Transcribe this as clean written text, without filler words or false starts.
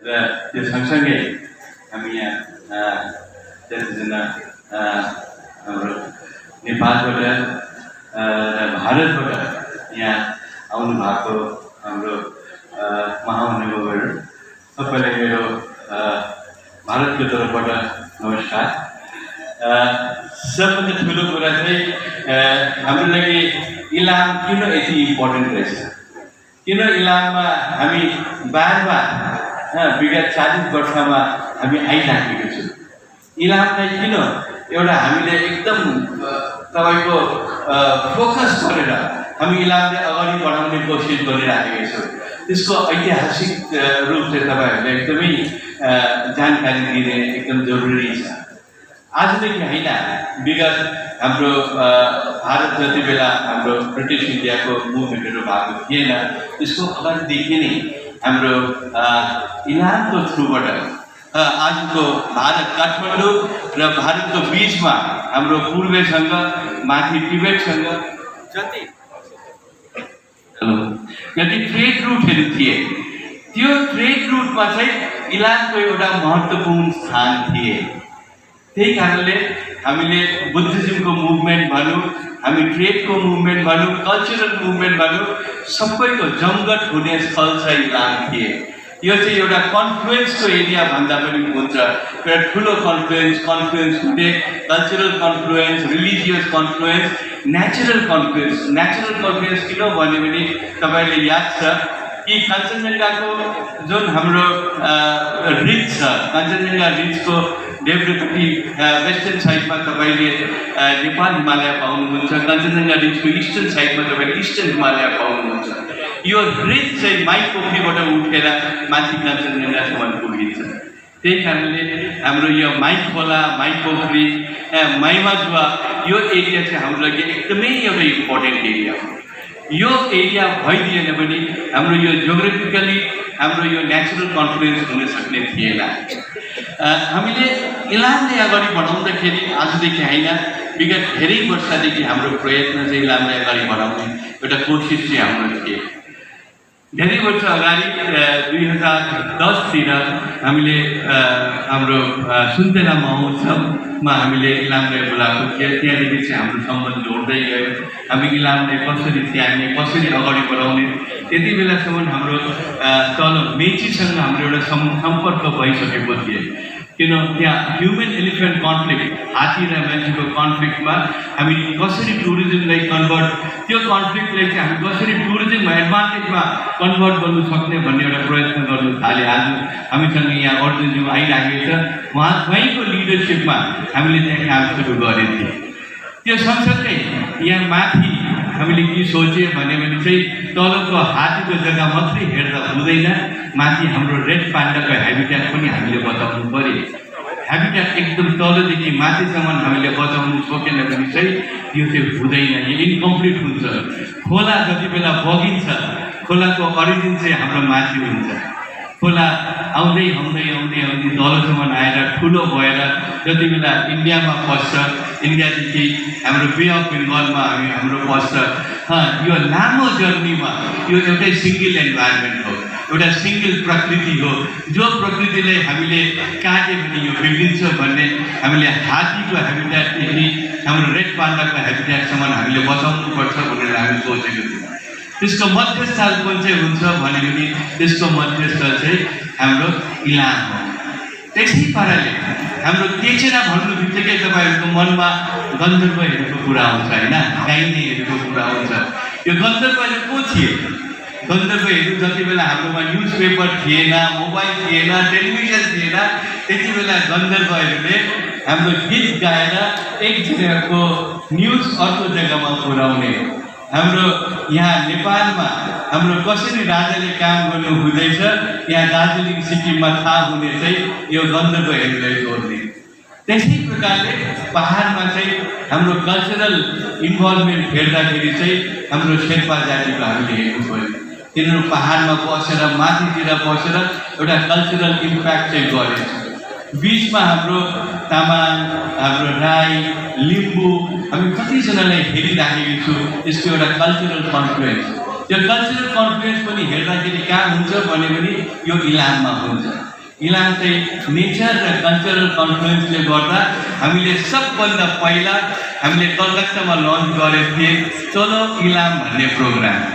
र त्यो सँगसँगै हामी यहाँ त्यतिजना हाम्रो नेपालबाट र भारतबाट यहाँ आउनु भएको हाम्रो महानुभावहरू सबैलाई मेरो भारतको तर्फबाट नमस्कार। सबभन्दा ठुलो कुरा चाहिँ हाम्रो लागि इलाम किन यति इम्पोर्टेन्ट रहेछ, किन इलाममा हामी बार विगत 40 वर्षमा हामी आइराखेको छौँ। इलामलाई किन एउटा हामीले एकदम तपाईको फोकस गरेर हामी इलामलाई अगाडि बढाउने कोसिस गरिराखेका छौँ। त्यसको ऐतिहासिक रूप चाहिँ तपाईहरूले एकदमै जानकारी दिने एकदम जरुरी छ। आजदेखि होइन, विगत हाम्रो भारत जति बेला हाम्रो ब्रिटिस इन्डियाको मुभमेन्टहरू भएको थिएन, त्यसको अगाडिदेखि नै हाम्रो इलामको थ्रुबाट आजको भारत काठमाडौँ र भारतको बिचमा हाम्रो पूर्वसँग माथि तिब्बतसँग जति ट्रेड रुटहरू थिए, त्यो ट्रेड रुटमा चाहिँ इलामको एउटा महत्त्वपूर्ण स्थान थिए। त्यही कारणले हामीले बुद्धिज्मको मुभमेन्ट भनौँ, हामी ट्रेडको मुभमेन्ट भनौँ, कल्चरल मुभमेन्ट भनौँ, सबैको जमघट हुने स्थल चाहिँ इलाम थिए। यो चाहिँ एउटा कन्फ्लुएन्सको एरिया भन्दा पनि हुन्छ। एउटा ठुलो कन्फ्लुएन्स हुने, कल्चरल कन्फ्लुएन्स, रिलिजियस कन्फ्लुएन्स, नेचुरल कन्फ्लुएन्स। नेचुरल कन्फ्लुएन्स किन भन्यो भने तपाईँले याद छ कि कञ्चनजङ्घाको जुन हाम्रो रिज छ, कञ्चनजङ्घा रिजको डेभलपटी वेस्टर्न साइडमा तपाईँले नेपाल हिमालय पाउनुहुन्छ, कञ्चनजङ्घा रिजको इस्टर्न साइडमा तपाईँले इस्टर्न हिमालय पाउनुहुन्छ। यो रिज चाहिँ माइ पोखरीबाट उठेर माथि कञ्चनजङ्घासम्म पुगिन्छ। त्यही कारणले हाम्रो यो माइ खोला, माइ पोखरी, माइमाजुवा यो एरिया चाहिँ हाम्रो लागि एकदमै एउटा इम्पोर्टेन्ट एरिया हो। यो एरिया भइदिएन भने हाम्रो यो जियोग्राफिकली हाम्रो यो नेचुरल कन्फ्लुएन्स हुन सक्ने थिएन। हामीले इलामलाई अगाडि बढाउँदाखेरि आजदेखि होइन, विगत धेरै वर्षदेखि हाम्रो प्रयत्न चाहिँ इलामलाई अगाडि बढाउने एउटा कोसिस चाहिँ हाम्रो थिए। धेरै वर्ष अगाडि 2010तिर हामीले हाम्रो सुन्तला महोत्सवमा हामीले इलामलाई बोलाएको थियौँ। त्यहाँदेखि चाहिँ हाम्रो सम्बन्ध जोड्दै गयो। हामी इलामलाई कसरी स्याहार्ने, कसरी अगाडि बढाउने, त्यति बेलासम्म हाम्रो तल मेचीसँग हाम्रो एउटा सम्पर्क भइसकेको थियो। किन त्यहाँ ह्युमन एलिफेन्ट कन्फ्लिक्ट, हात्ती र मान्छेको कन्फ्लिक्टमा हामी कसरी टुरिज्मलाई कन्भर्ट, त्यो कन्फ्लिक्टलाई चाहिँ हामी कसरी टुरिज्म एडभान्टेजमा कन्भर्ट गर्नु सक्ने भन्ने एउटा प्रयत्न गर्नु थाले। आज हामीसँग यहाँ अर्जुनज्यू आइराखेको छ, उहाँको लिडरसिपमा हामीले त्यहाँ काम सुरु गरेको थियौँ। त्यो सँगसँगै यहाँ माथि हामीले के सोच्यौँ भने चाहिँ तलको हात्तीको जग्गा मात्रै हेर्दा हुँदैन, माथि हाम्रो रेड पान्डाको हेबिट्याट पनि हामीले बचाउनु पर्यो। हेबिट्याट एकदम तलदेखि माथिसम्म हामीले बचाउनु सकेन भने चाहिँ यो चाहिँ हुँदैन, यो इन्कम्प्लिट हुन्छ। खोला जति बेला बगिन्छ, खोलाको अरिजिन चाहिँ हाम्रो माथि हुन्छ। खोला आउँदै आउँदै आउँदै आउँदै तलसम्म आएर ठुलो भएर जति बेला इन्डियामा पस्छ, इन्डियादेखि हाम्रो बे अफ बेङ्गलमा हाम्रो पस्छ। यो लामो जर्नीमा यो एउटै सिङ्गल इन्भाइरोमेन्ट हो, एउटा सिङ्गल प्रकृति हो। जो प्रकृतिलाई हामीले काट्यो भने यो बिग्रिन्छ भन्ने हामीले हात्तीको हेबिट्याटदेखि हाम्रो रेड पान्डाको हेबिट्याटसम्म हामीले बचाउनुपर्छ भनेर हामी सोचेको थियौँ। त्यसको मध्यस्थल कुन चाहिँ हुन्छ भने पनि त्यसको मध्यस्थल चाहिँ हाम्रो इलाम हो। त्यसै पाराले हाम्रो तेचेरा भन्नु बित्तिकै तपाईँहरूको मनमा गन्धर्वहरूको कुरा आउँछ होइन, गाइनेहरूको कुरा आउँछ। यो गन्धर्वहरू को थिए? गन्धर्वहरू जति बेला हाम्रोमा न्युज पेपर थिएन, मोबाइल थिएन, टेलिभिजन थिएन, त्यति बेला गन्धर्वहरूले हाम्रो गीत गाएर एक जग्गाको न्युज अर्को जग्गामा पुर्याउने। हाम्रो यहाँ नेपालमा हाम्रो कसरी राजाले काम गर्नु हुँदैछ यहाँ दार्जिलिङ सिक्किममा थाहा हुने चाहिँ यो गन्धर्वहरूलाई जोड्ने। त्यसै प्रकारले पहाडमा चाहिँ हाम्रो कल्चरल इन्भल्भमेन्ट हेर्दाखेरि चाहिँ हाम्रो शेर्पा जातिको हामीले हेर्नु पऱ्यो। तिनीहरू पहाडमा बसेर माथितिर बसेर एउटा कल्चरल इम्प्याक्ट चाहिँ गरेछ। बिचमा हाम्रो तामाङ, हाम्रो राई, लिम्बू हामी कतिजनालाई हेरिराखेको छु। त्यसको एउटा कल्चरल कन्फ्लुएन्स, त्यो कल्चरल कन्फ्लुएन्स पनि हेर्दाखेरि कहाँ हुन्छ भने पनि यो इलाममा हुन्छ। इलाम चाहिँ नेचर र कल्चरल कन्फ्लुएन्सले गर्दा हामीले सबभन्दा पहिला हामीले कलकत्तामा लन्च गरेको थियौँ चलो इलाम भन्ने प्रोग्राम।